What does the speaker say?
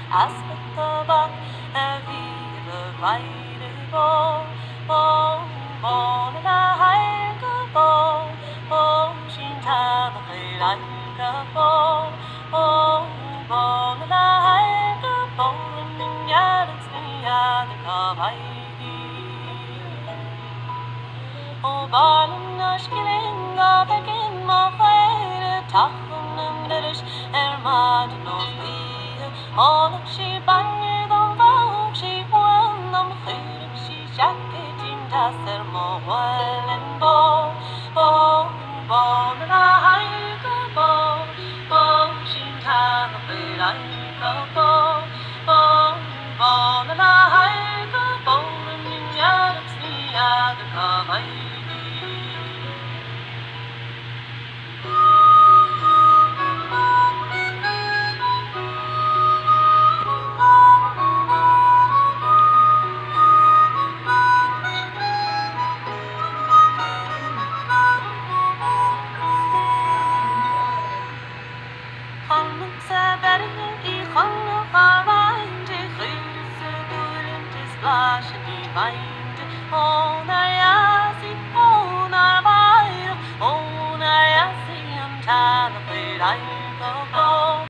Aspetabak vive weide bo na haika bo shinta bakiranga bo na haika bo minyada tsiyada kabaidi o barnen aşkilinga bekin ma hayre takhnen derish ermaden of all of she banged on bow, she won them clear, she jacket in tasser more well and bo, and I go bo, she tan of it, I go bo, and I go bo, and in yards me other come I. Oh,